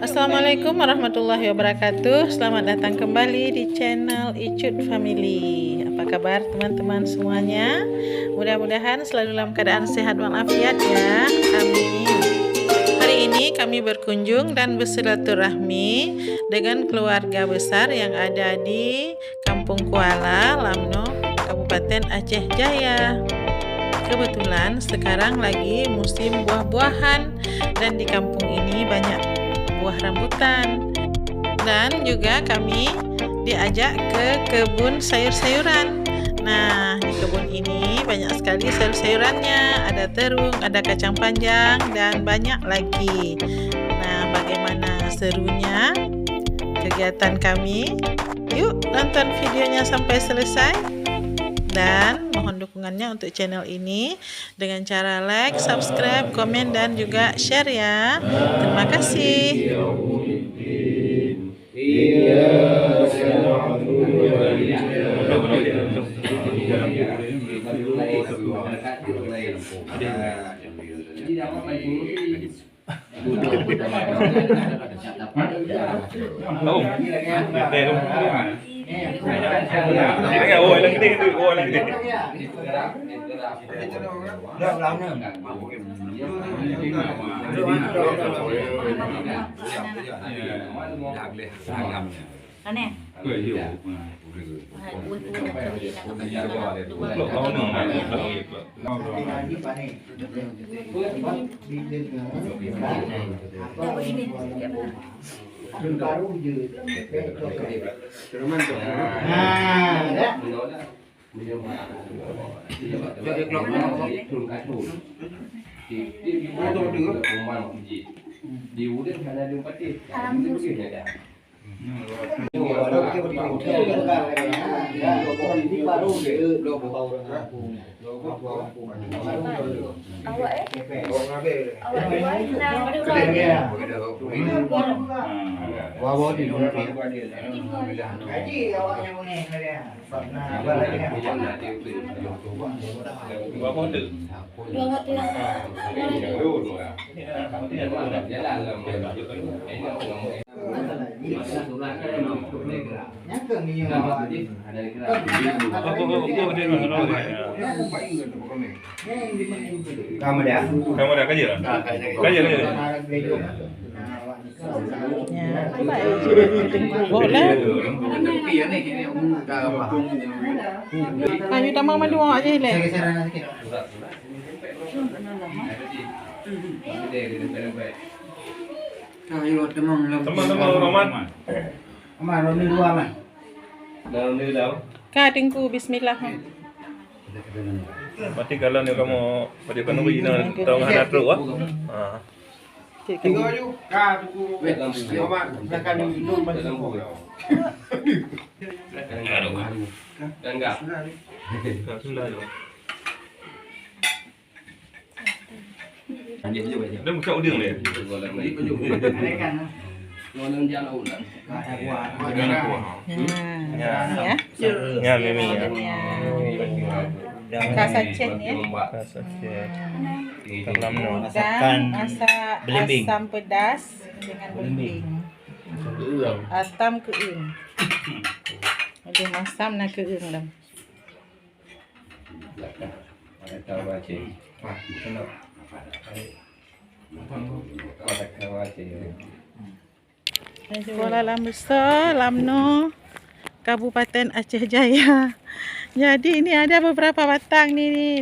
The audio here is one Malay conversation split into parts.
Assalamualaikum warahmatullahi wabarakatuh. Selamat datang kembali di channel Icut Family. Apa kabar teman-teman semuanya? Mudah-mudahan selalu dalam keadaan sehat walafiat ya. Amin. Hari ini kami berkunjung dan bersilaturahmi dengan keluarga besar yang ada di Kampung Kuala, Lamno, Kabupaten Aceh Jaya. Kebetulan sekarang lagi musim buah-buahan dan di kampung ini banyak buah rambutan. Dan juga kami diajak ke kebun sayur-sayuran. Nah, di kebun ini banyak sekali sayur-sayurannya. Ada terung, ada kacang panjang, dan banyak lagi. Nah, bagaimana serunya kegiatan kami? Yuk nonton videonya sampai selesai. Dan mohon dukungannya untuk channel ini dengan cara like, subscribe, komen, dan juga share ya. Terima kasih. Kamera kaji lah. Kaji lah. Boleh. Ayo tambah madu aja le. Teman-teman Roman. Kadingku bismillah. Berarti kalau ni kamu pada kena beri nak tahu hana teruk ah. Tiga ju. Ka tu. Roman, akan minum banyak. Dan enggak. Sudah tu. Dia buka udang dia. Ya, mimi ya. Kasacen ya. Dalam no. Dan masak asam pedas dengan belimbing. Asam keung. Ada masam nak keung dah. Kuala Lambesa, Lamno, Kabupaten Aceh Jaya. Jadi ini ada beberapa batang nih.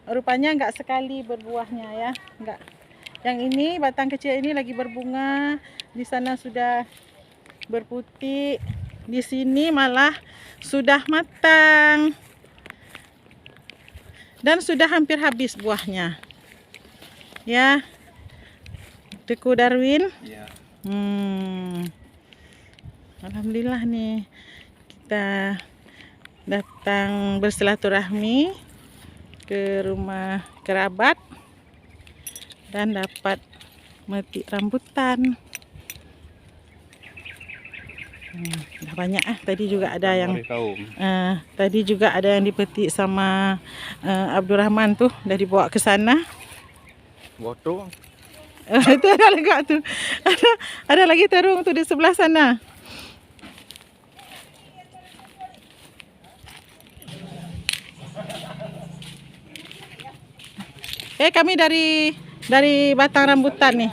Rupanya enggak sekali berbuahnya ya, enggak. Yang ini batang kecil ini lagi berbunga, di sana sudah berputih, di sini malah sudah matang. Dan sudah hampir habis buahnya. Ya. Teku Darwin. Ya. Alhamdulillah nih kita datang bersilaturahmi ke rumah kerabat dan dapat metik rambutan. Dah banyak tadi juga ada yang dipetik sama Abdul Rahman tuh, dah dibawa ke sana. Botol. Itu ada legak tu. Ada lagi terung tu di sebelah sana. Kami dari Batang Rambutan nih.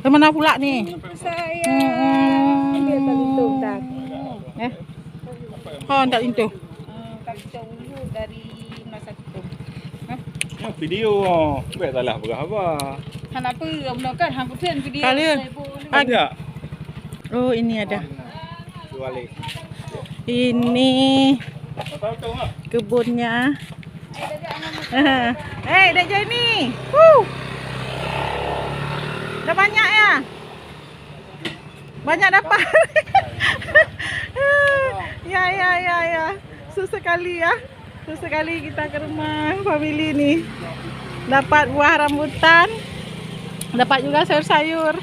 Kemana pula nih? Saya dia tak lintung tak. Tak lintuh. Kacau dulu dari masa itu. Video. Buat salah berapa? Kenapa kamu kan hang putih video. Kali. Ada. Oh, ini ada. Balik. Ini Tahu tak? kebunnya. Dah jadi. Dah banyak ya? Banyak dapat. Ya. Sesekali ya. Sesekali kita ke rumah family ni. Dapat buah rambutan. Dapat juga sayur-sayur.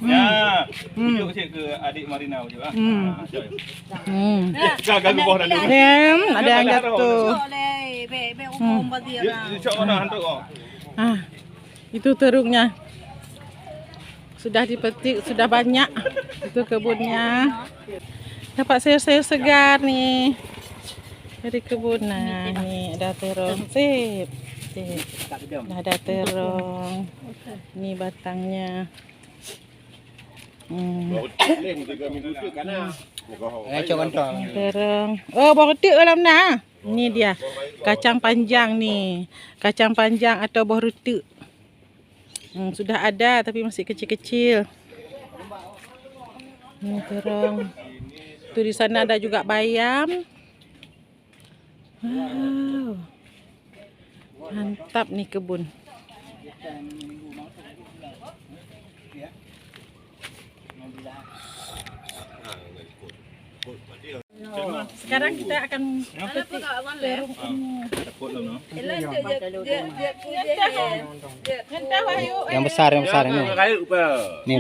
Ya. Tunjuk sikit ke adik Marina juga. Gagak bawah dah dulu. Ada yang jatuh. Cok mana hantuk kau? Itu terungnya. Sudah dipetik, sudah banyak. Itu kebunnya. Dapat sayur-sayur segar nih. Dari kebun. Nah, nih ada terung. Sip. Ada terung. Ini batangnya. Terung. Oh, buah rutik dalam nah. Ini dia. Kacang panjang nih. Kacang panjang atau buah rutik. Sudah ada tapi masih kecil-kecil. Ini terung. Tu di sana ada juga bayam. Wow. Mantap nih kebun. Sekarang kita akan petik terung ungu. Yang besar ini. Ini udah. Nih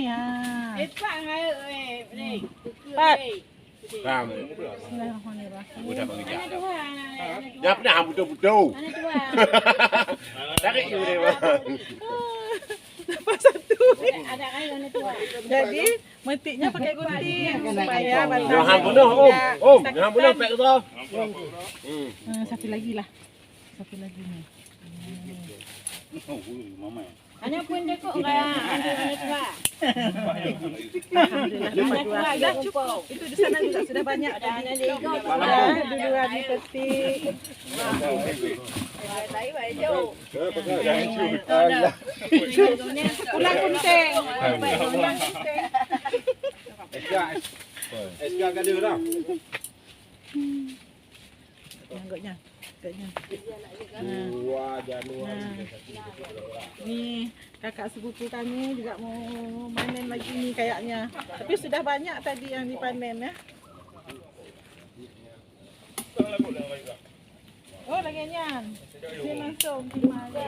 ya. Pat. Jangan pernah butuh-butuh. Tarik you ni. Dapat satu. Jadi metiknya pakai gunting supaya batang. Jangan bunuh, Om. Jangan bunuh pek tu. Satu lagi lah. Satu lagi nih. Hanya pun dia kok ada tua. Alhamdulillah sudah cukup. Itu di sana juga sudah banyak. Duluan dipetik. Pulang kunting. Pulang kunting. SK ada dah. Anggotnya. Wah, Januari. Ni kakak sepupu kami juga mau panen lagi ni kayaknya. Tapi sudah banyak tadi yang dipanen ya. Oh, lagi nyan. Ni langsung gimana?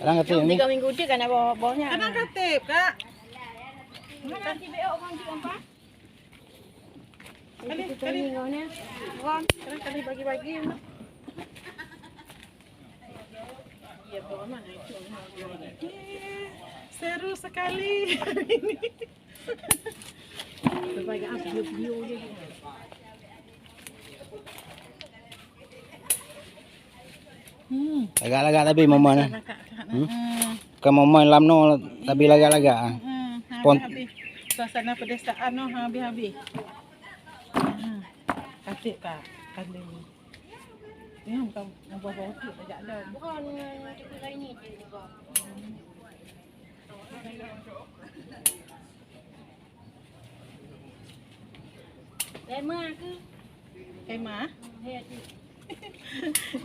Kadang kata ini. 3 minggu dia kan ada bawahnya. Kadang katip, Kak. Nanti BO orang di empat. Kali kali bagi-bagi. Ya, bawa mana itu? Seru sekali hari ini. Berbagai video dia. Lagak-lagak tapi momen. Bukan momen lamno tapi lagak-lagak. Suasana pedesaan noh habis-habis. Kasih Kak, kandung. Ini bukan buah-buah tu tajak dah. Bukan kita ini juga. Lema ke? Kemah.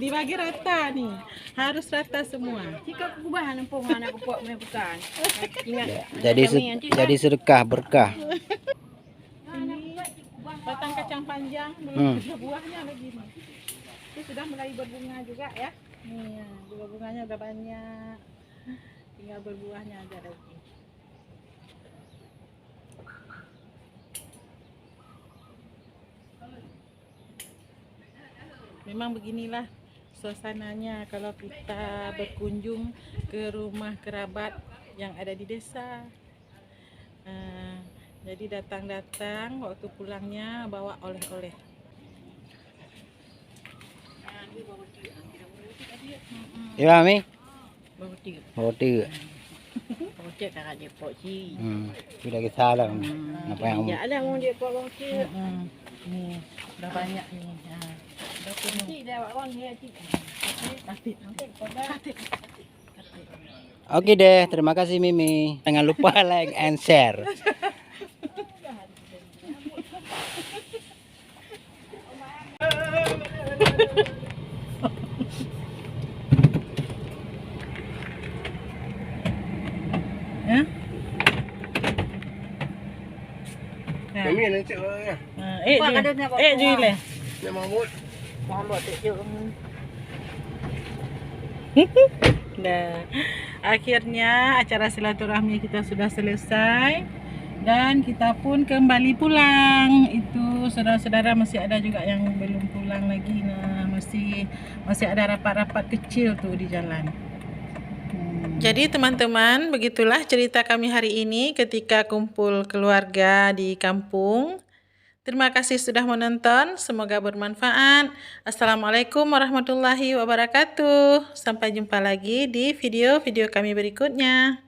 Dibagi rata nih. Harus rata semua. Jika kubahan empung anak pupuk bukan. Ingat. Jadi sedekah berkah. Ini batang kacang panjang belum ada buahnya lagi nih. Itu sudah mulai berbunga juga ya. Nih, juga bunganya udah banyak. Tinggal berbuahnya aja lagi. Memang beginilah suasananya kalau kita berkunjung ke rumah kerabat yang ada di desa. Jadi datang-datang waktu pulangnya bawa oleh-oleh. Ya Mami. Berhenti. Roti. Berhenti kakak dia poci. Sudah kita lah. Apa yang Ya ada mau dia berhenti. Nih, udah banyak nih. Nah, udah penuh. Cik dah buat orang dia cik. Oke deh, terima kasih Mimi. Jangan lupa like and share. Ya? Kami nak cek ya. Jule. Nak mamut. Nah, akhirnya acara silaturahmi kita sudah selesai dan kita pun kembali pulang. Itu saudara-saudara masih ada juga yang belum pulang lagi. Nah, masih ada rapat-rapat kecil tuh di jalan. Jadi teman-teman, begitulah cerita kami hari ini ketika kumpul keluarga di kampung. Terima kasih sudah menonton, semoga bermanfaat. Assalamualaikum warahmatullahi wabarakatuh. Sampai jumpa lagi di video-video kami berikutnya.